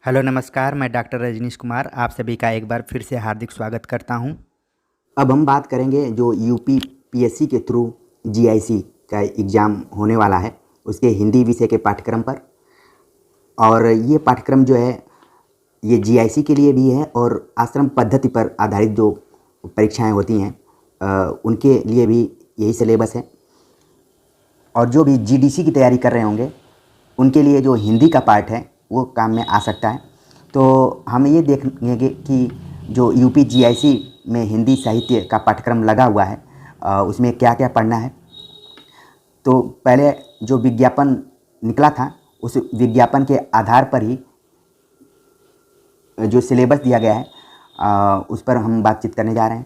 Hello नमस्कार, मैं doctor Rajneesh Kumar आप सभी का एक बार फिर से हार्दिक स्वागत करता हूं। अब हम बात करेंगे जो यूपी पीएससी के थ्रू जीआईसी का एग्ज़ाम होने वाला है उसके हिंदी विषय के पाठ्यक्रम पर। और ये पाठ्यक्रम जो है ये जीआईसी के लिए भी है और आश्रम पद्धति पर आधारित जो परीक्षाएं होती हैं उनके लिए भी यही सिलेबस है। और जो भी जीडीसी की तैयारी कर रहे होंगे उनके लिए जो हिंदी का पार्ट है वो काम में आ सकता है। तो हम ये देखेंगे कि जो यूपी जीआईसी में हिंदी साहित्य का पाठ्यक्रम लगा हुआ है उसमें क्या क्या पढ़ना है। तो पहले जो विज्ञापन निकला था उस विज्ञापन के आधार पर ही जो सिलेबस दिया गया है उस पर हम बातचीत करने जा रहे हैं।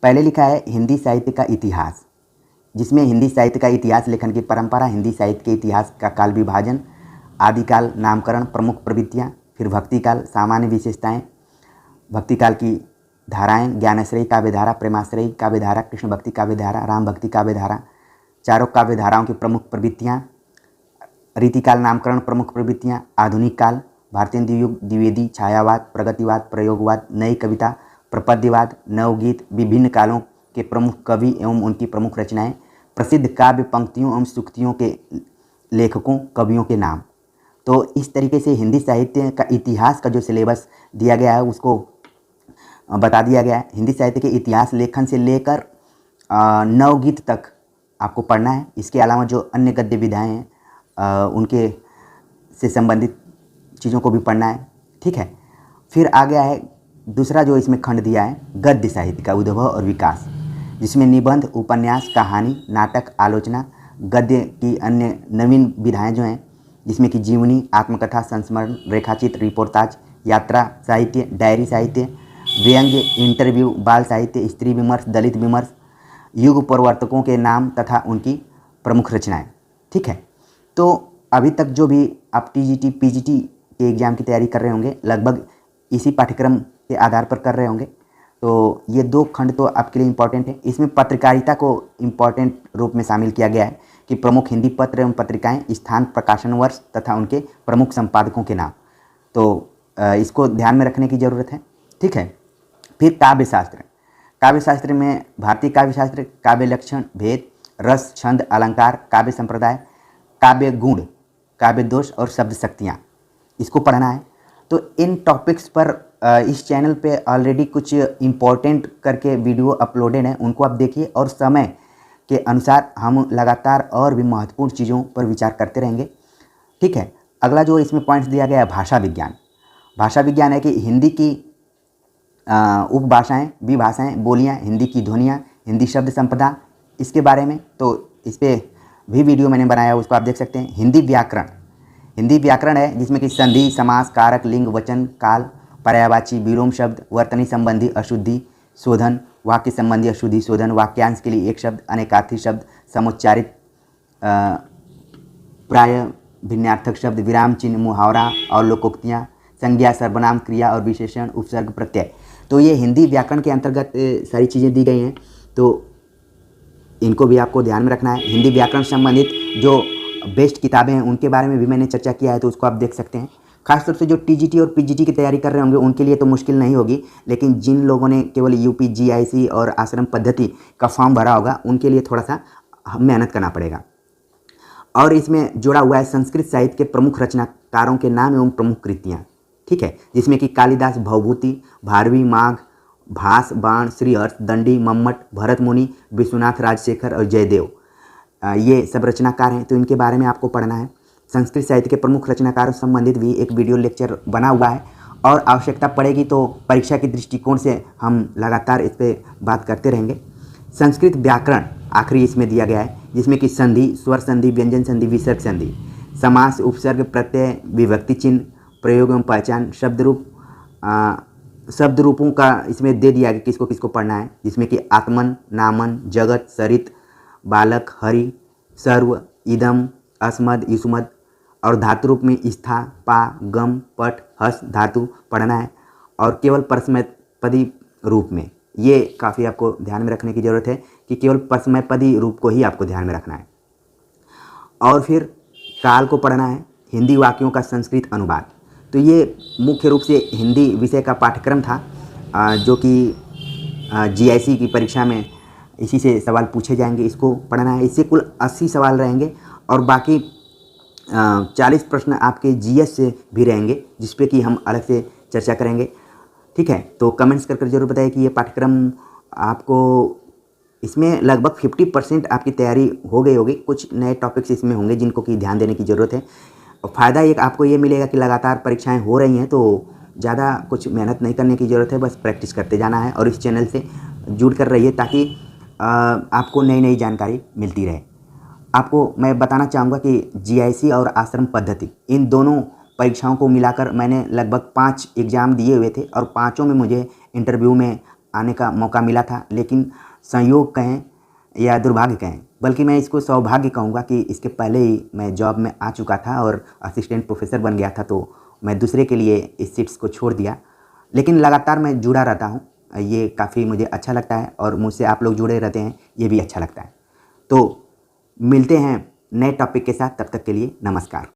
पहले लिखा है हिंदी साहित्य का इतिहास, जिसमें हिंदी साहित्य का इतिहास लेखन की परंपरा, हिंदी साहित्य के इतिहास का काल विभाजन, आदिकाल, नामकरण, प्रमुख प्रवृत्तियाँ, फिर भक्तिकाल, सामान्य विशेषताएं, भक्तिकाल की धाराएं, ज्ञानाश्रयी काव्यधारा, प्रेमाश्रयी काव्यधारा, कृष्ण भक्ति काव्यधारा, राम भक्ति काव्यधारा, चारों काव्यधाराओं की प्रमुख प्रवृत्तियाँ, रीतिकाल, नामकरण, प्रमुख प्रवृत्तियाँ, आधुनिक काल, भारतीय युग, द्विवेदी, छायावाद, प्रगतिवाद, प्रयोगवाद, नई कविता, प्रपद्यवाद, नवगीत, विभिन्न कालों के प्रमुख कवि एवं उनकी प्रमुख रचनाएं, प्रसिद्ध काव्य पंक्तियों एवं सूक्तियों के लेखकों, कवियों के नाम। तो इस तरीके से हिंदी साहित्य का इतिहास का जो सिलेबस दिया गया है उसको बता दिया गया है। हिंदी साहित्य के इतिहास लेखन से लेकर नवगीत तक आपको पढ़ना है। इसके अलावा जो अन्य गद्य विधाएँ हैं उनके से संबंधित चीज़ों को भी पढ़ना है। ठीक है, फिर आ गया है दूसरा जो इसमें खंड दिया है गद्य साहित्य का उद्भव और विकास, जिसमें निबंध, उपन्यास, कहानी, नाटक, आलोचना, गद्य की अन्य नवीन विधाएँ जो हैं जिसमें कि जीवनी, आत्मकथा, संस्मरण, रेखाचित्र, रिपोर्टाज, यात्रा साहित्य, डायरी साहित्य, व्यंग्य, इंटरव्यू, बाल साहित्य, स्त्री विमर्श, दलित विमर्श, युग प्रवर्तकों के नाम तथा उनकी प्रमुख रचनाएं। ठीक है, तो अभी तक जो भी आप टीजीटी पीजीटी के एग्ज़ाम की तैयारी कर रहे होंगे लगभग इसी पाठ्यक्रम के आधार पर कर रहे होंगे। तो ये दो खंड तो आपके लिए इम्पॉर्टेंट है। इसमें पत्रकारिता को इम्पॉर्टेंट रूप में शामिल किया गया है कि प्रमुख हिंदी पत्र एवं पत्रिकाएं, स्थान, प्रकाशन वर्ष तथा उनके प्रमुख संपादकों के नाम। तो इसको ध्यान में रखने की ज़रूरत है। ठीक है, फिर काव्यशास्त्र। काव्यशास्त्र में भारतीय काव्यशास्त्र, काव्य लक्षण, भेद, रस, छंद, अलंकार, काव्य संप्रदाय, काव्य गुण, काव्य दोष और शब्द शक्तियाँ, इसको पढ़ना है। तो इन टॉपिक्स पर इस चैनल पे ऑलरेडी कुछ इम्पोर्टेंट करके वीडियो अपलोडेड हैं, उनको आप देखिए और समय के अनुसार हम लगातार और भी महत्वपूर्ण चीज़ों पर विचार करते रहेंगे। ठीक है, अगला जो इसमें पॉइंट्स दिया गया है भाषा विज्ञान। भाषा विज्ञान है कि हिंदी की उपभाषाएँ, विभाषाएँ, बोलियाँ, हिंदी की ध्वनियाँ, हिंदी शब्द संपदा, इसके बारे में तो इस पर भी वीडियो मैंने बनाया है, उसको आप देख सकते हैं। हिंदी व्याकरण, हिंदी व्याकरण है जिसमें कि संधि, समास, कारक, लिंग, वचन, काल, पर्यायवाची, विलोम शब्द, वर्तनी संबंधी अशुद्धि शोधन, वाक्य संबंधी अशुद्धि शोधन, वाक्यांश के लिए एक शब्द, अनेकार्थी शब्द, समुच्चारित प्राय भिन्नार्थक शब्द, विराम चिन्ह, मुहावरा और लोकोक्तियाँ, संज्ञा, सर्वनाम, क्रिया और विशेषण, उपसर्ग, प्रत्यय। तो ये हिंदी व्याकरण के अंतर्गत सारी चीज़ें दी गई हैं, तो इनको भी आपको ध्यान में रखना है। हिंदी व्याकरण संबंधित जो बेस्ट किताबें हैं उनके बारे में भी मैंने चर्चा किया है, तो उसको आप देख सकते हैं। खासतौर से जो टीजीटी और पीजीटी की तैयारी कर रहे होंगे उनके लिए तो मुश्किल नहीं होगी, लेकिन जिन लोगों ने केवल यूपी जीआईसी और आश्रम पद्धति का फॉर्म भरा होगा उनके लिए थोड़ा सा मेहनत करना पड़ेगा। और इसमें जुड़ा हुआ है संस्कृत साहित्य के प्रमुख रचनाकारों के नाम एवं प्रमुख कृतियाँ। ठीक है, जिसमें कि कालिदास, भवभूति, भारवी, माघ, भास, बाण, श्रीहर्ष, दंडी, मम्मट, भरत मुनि, विश्वनाथ राजशेखर और जयदेव, ये सब रचनाकार हैं, तो इनके बारे में आपको पढ़ना है। संस्कृत साहित्य के प्रमुख रचनाकारों से संबंधित भी एक वीडियो लेक्चर बना हुआ है और आवश्यकता पड़ेगी तो परीक्षा के दृष्टिकोण से हम लगातार इस पर बात करते रहेंगे। संस्कृत व्याकरण आखिरी इसमें दिया गया है, जिसमें कि संधि, स्वर संधि, व्यंजन संधि, विसर्ग संधि, समास, उपसर्ग, प्रत्यय, विभक्ति चिन्ह, प्रयोग एवं पहचान, शब्द रूप, शब्द रूपों का इसमें दे दिया कि किसको किसको पढ़ना है, जिसमें कि आत्मन, नामन, जगत, सरित, बालक, हरि, सर्व, इदम, अस्मद, युष्मद और धातु रूप में स्था, पा, गम, पट, हस धातु पढ़ना है। और केवल परस्मैपदी रूप में, ये काफ़ी आपको ध्यान में रखने की ज़रूरत है कि केवल परस्मैपदी रूप को ही आपको ध्यान में रखना है। और फिर काल को पढ़ना है, हिंदी वाक्यों का संस्कृत अनुवाद, तो ये मुख्य रूप से हिंदी विषय का पाठ्यक्रम था, जो कि जीआईसी की परीक्षा में इसी से सवाल पूछे जाएंगे, इसको पढ़ना है। इससे कुल 80 सवाल रहेंगे और बाकी 40 प्रश्न आपके जीएस से भी रहेंगे, जिस पे कि हम अलग से चर्चा करेंगे। ठीक है, तो कमेंट्स कर जरूर बताइए कि ये पाठ्यक्रम आपको, इसमें लगभग 50% आपकी तैयारी हो गई होगी। कुछ नए टॉपिक्स इसमें होंगे जिनको कि ध्यान देने की ज़रूरत है। और फ़ायदा एक आपको ये मिलेगा कि लगातार परीक्षाएं हो रही हैं, तो ज़्यादा कुछ मेहनत नहीं करने की ज़रूरत है, बस प्रैक्टिस करते जाना है। और इस चैनल से जुड़ कर रहिए ताकि आपको नई नई जानकारी मिलती रहे। आपको मैं बताना चाहूँगा कि जीआईसी और आश्रम पद्धति, इन दोनों परीक्षाओं को मिलाकर मैंने लगभग 5 एग्ज़ाम दिए हुए थे और पाँचों में मुझे इंटरव्यू में आने का मौका मिला था। लेकिन संयोग कहें या दुर्भाग्य कहें, बल्कि मैं इसको सौभाग्य कहूँगा कि इसके पहले ही मैं जॉब में आ चुका था और असिस्टेंट प्रोफेसर बन गया था, तो मैं दूसरे के लिए इस सीट्स को छोड़ दिया। लेकिन लगातार मैं जुड़ा रहता हूँ, ये काफ़ी मुझे अच्छा लगता है और मुझसे आप लोग जुड़े रहते हैं, ये भी अच्छा लगता है। तो मिलते हैं नए टॉपिक के साथ, तब तक के लिए नमस्कार।